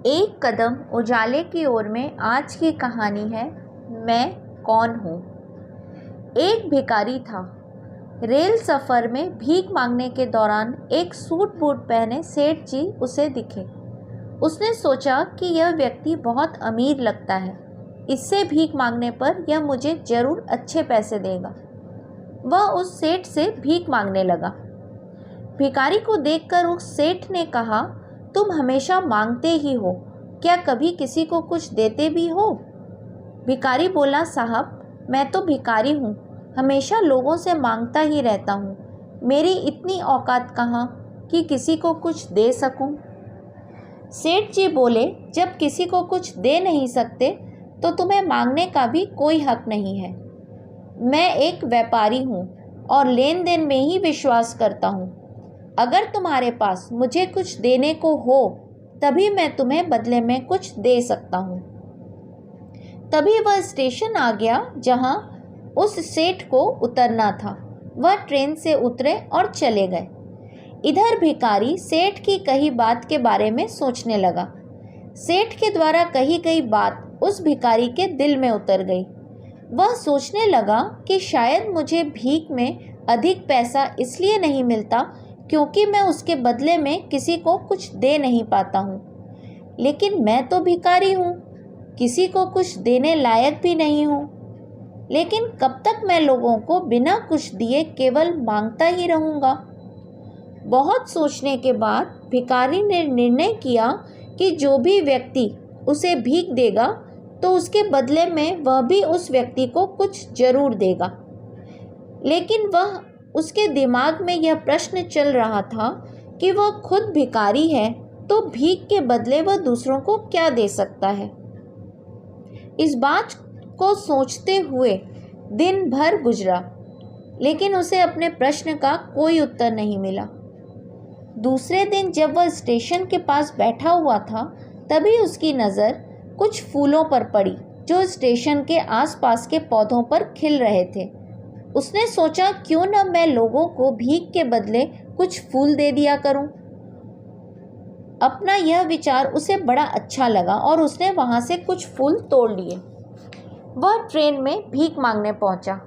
एक कदम उजाले की ओर में आज की कहानी है मैं कौन हूँ। एक भिखारी था। रेल सफ़र में भीख मांगने के दौरान एक सूट बूट पहने सेठ जी उसे दिखे। उसने सोचा कि यह व्यक्ति बहुत अमीर लगता है, इससे भीख मांगने पर यह मुझे ज़रूर अच्छे पैसे देगा। वह उस सेठ से भीख मांगने लगा। भिखारी को देखकर उस सेठ ने कहा, तुम हमेशा मांगते ही हो, क्या कभी किसी को कुछ देते भी हो? भिखारी बोला, साहब मैं तो भिखारी हूँ, हमेशा लोगों से मांगता ही रहता हूँ। मेरी इतनी औकात कहाँ कि किसी को कुछ दे सकूँ। सेठ जी बोले, जब किसी को कुछ दे नहीं सकते तो तुम्हें मांगने का भी कोई हक नहीं है। मैं एक व्यापारी हूँ और लेन देन में ही विश्वास करता हूँ। अगर तुम्हारे पास मुझे कुछ देने को हो तभी मैं तुम्हें बदले में कुछ दे सकता हूँ। तभी वह स्टेशन आ गया जहाँ उस सेठ को उतरना था। वह ट्रेन से उतरे और चले गए। इधर भिखारी सेठ की कही बात के बारे में सोचने लगा। सेठ के द्वारा कही गई बात उस भिखारी के दिल में उतर गई। वह सोचने लगा कि शायद मुझे भीख में अधिक पैसा इसलिए नहीं मिलता क्योंकि मैं उसके बदले में किसी को कुछ दे नहीं पाता हूँ। लेकिन मैं तो भिखारी हूँ, किसी को कुछ देने लायक भी नहीं हूँ। लेकिन कब तक मैं लोगों को बिना कुछ दिए केवल मांगता ही रहूँगा। बहुत सोचने के बाद भिखारी ने निर्णय किया कि जो भी व्यक्ति उसे भीख देगा तो उसके बदले में वह भी उस व्यक्ति को कुछ जरूर देगा। लेकिन उसके दिमाग में यह प्रश्न चल रहा था कि वह खुद भिखारी है तो भीख के बदले वह दूसरों को क्या दे सकता है। इस बात को सोचते हुए दिन भर गुजरा, लेकिन उसे अपने प्रश्न का कोई उत्तर नहीं मिला। दूसरे दिन जब वह स्टेशन के पास बैठा हुआ था तभी उसकी नज़र कुछ फूलों पर पड़ी जो स्टेशन के आसपास के पौधों पर खिल रहे थे। उसने सोचा, क्यों न मैं लोगों को भीख के बदले कुछ फूल दे दिया करूं। अपना यह विचार उसे बड़ा अच्छा लगा और उसने वहां से कुछ फूल तोड़ लिए। वह ट्रेन में भीख मांगने पहुंचा।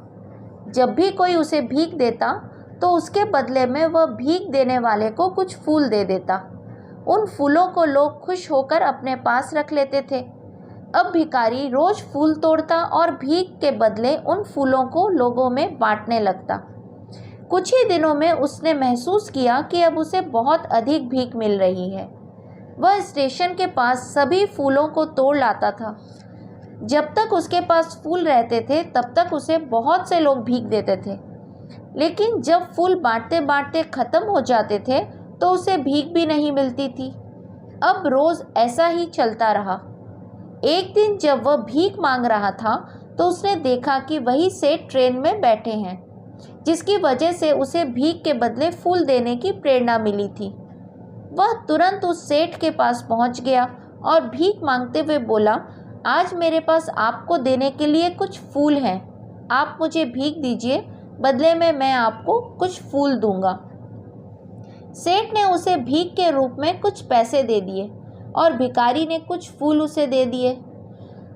जब भी कोई उसे भीख देता तो उसके बदले में वह भीख देने वाले को कुछ फूल दे देता। उन फूलों को लोग खुश होकर अपने पास रख लेते थे। अब भिखारी रोज फूल तोड़ता और भीख के बदले उन फूलों को लोगों में बांटने लगता। कुछ ही दिनों में उसने महसूस किया कि अब उसे बहुत अधिक भीख मिल रही है। वह स्टेशन के पास सभी फूलों को तोड़ लाता था। जब तक उसके पास फूल रहते थे तब तक उसे बहुत से लोग भीख देते थे, लेकिन जब फूल बांटते बांटते ख़त्म हो जाते थे तो उसे भीख भी नहीं मिलती थी। अब रोज़ ऐसा ही चलता रहा। एक दिन जब वह भीख मांग रहा था तो उसने देखा कि वही सेठ ट्रेन में बैठे हैं, जिसकी वजह से उसे भीख के बदले फूल देने की प्रेरणा मिली थी। वह तुरंत उस सेठ के पास पहुंच गया और भीख मांगते हुए बोला, आज मेरे पास आपको देने के लिए कुछ फूल हैं, आप मुझे भीख दीजिए, बदले में मैं आपको कुछ फूल दूंगा। सेठ ने उसे भीख के रूप में कुछ पैसे दे दिए और भिखारी ने कुछ फूल उसे दे दिए।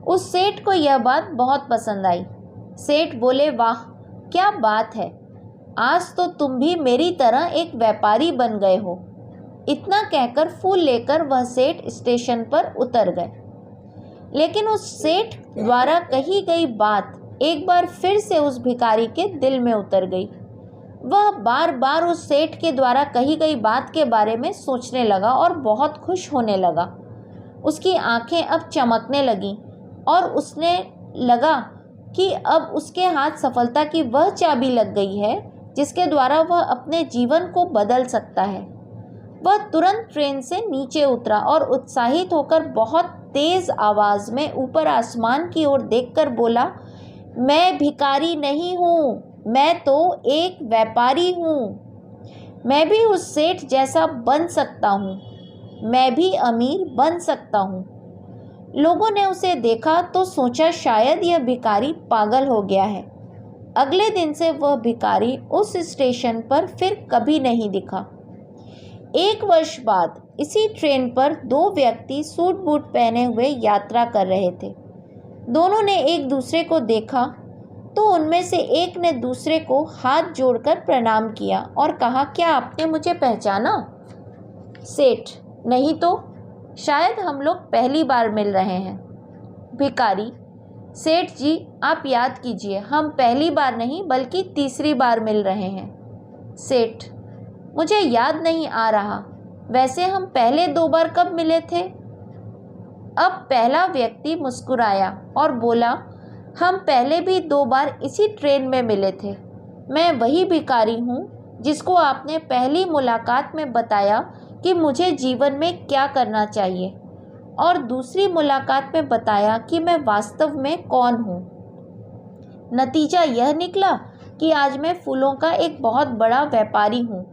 उस सेठ को यह बात बहुत पसंद आई। सेठ बोले, वाह क्या बात है, आज तो तुम भी मेरी तरह एक व्यापारी बन गए हो। इतना कहकर फूल लेकर वह सेठ स्टेशन पर उतर गए। लेकिन उस सेठ द्वारा कही गई बात एक बार फिर से उस भिखारी के दिल में उतर गई। वह बार बार उस सेठ के द्वारा कही गई बात के बारे में सोचने लगा और बहुत खुश होने लगा। उसकी आंखें अब चमकने लगीं और उसने लगा कि अब उसके हाथ सफलता की वह चाबी लग गई है जिसके द्वारा वह अपने जीवन को बदल सकता है। वह तुरंत ट्रेन से नीचे उतरा और उत्साहित होकर बहुत तेज़ आवाज़ में ऊपर आसमान की ओर देखकर बोला, मैं भिखारी नहीं हूँ, मैं तो एक व्यापारी हूँ। मैं भी उस सेठ जैसा बन सकता हूँ, मैं भी अमीर बन सकता हूँ। लोगों ने उसे देखा तो सोचा शायद यह भिखारी पागल हो गया है। अगले दिन से वह भिखारी उस स्टेशन पर फिर कभी नहीं दिखा। 1 वर्ष बाद इसी ट्रेन पर 2 व्यक्ति सूट बूट पहने हुए यात्रा कर रहे थे। दोनों ने एक दूसरे को देखा तो उनमें से एक ने दूसरे को हाथ जोड़कर प्रणाम किया और कहा, क्या आपने मुझे पहचाना? सेठ, नहीं तो, शायद हम लोग पहली बार मिल रहे हैं। भिखारी, सेठ जी आप याद कीजिए, हम पहली बार नहीं बल्कि तीसरी बार मिल रहे हैं। सेठ, मुझे याद नहीं आ रहा, वैसे हम पहले 2 बार कब मिले थे? अब पहला व्यक्ति मुस्कुराया और बोला, हम पहले भी 2 बार इसी ट्रेन में मिले थे। मैं वही भिखारी हूँ जिसको आपने पहली मुलाकात में बताया कि मुझे जीवन में क्या करना चाहिए और दूसरी मुलाकात में बताया कि मैं वास्तव में कौन हूँ। नतीजा यह निकला कि आज मैं फूलों का एक बहुत बड़ा व्यापारी हूँ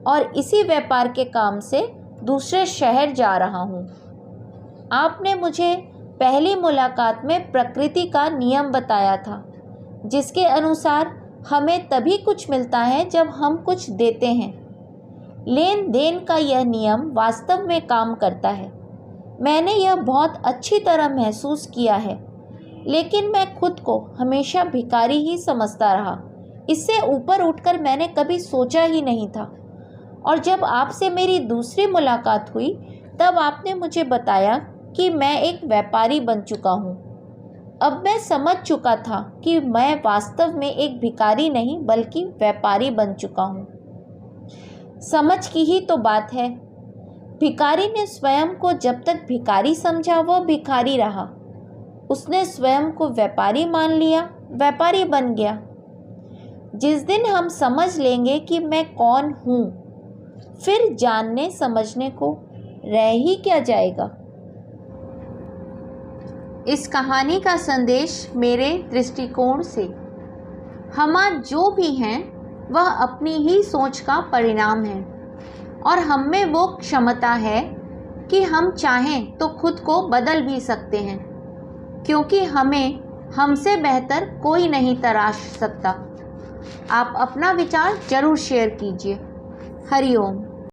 और इसी व्यापार के काम से दूसरे शहर जा रहा हूँ। आपने मुझे पहली मुलाकात में प्रकृति का नियम बताया था, जिसके अनुसार हमें तभी कुछ मिलता है जब हम कुछ देते हैं। लेन देन का यह नियम वास्तव में काम करता है। मैंने यह बहुत अच्छी तरह महसूस किया है, लेकिन मैं खुद को हमेशा भिखारी ही समझता रहा। इससे ऊपर उठकर मैंने कभी सोचा ही नहीं था। और जब आपसे मेरी दूसरी मुलाकात हुई तब आपने मुझे बताया कि मैं एक व्यापारी बन चुका हूँ। अब मैं समझ चुका था कि मैं वास्तव में एक भिखारी नहीं बल्कि व्यापारी बन चुका हूँ। समझ की ही तो बात है। भिखारी ने स्वयं को जब तक भिखारी समझा वह भिखारी रहा। उसने स्वयं को व्यापारी मान लिया, व्यापारी बन गया। जिस दिन हम समझ लेंगे कि मैं कौन हूँ, फिर जानने समझने को रह ही क्या जाएगा। इस कहानी का संदेश मेरे दृष्टिकोण से, हम आज जो भी हैं वह अपनी ही सोच का परिणाम है और हम में वो क्षमता है कि हम चाहें तो खुद को बदल भी सकते हैं, क्योंकि हमें हमसे बेहतर कोई नहीं तराश सकता। आप अपना विचार जरूर शेयर कीजिए। हरि ओम।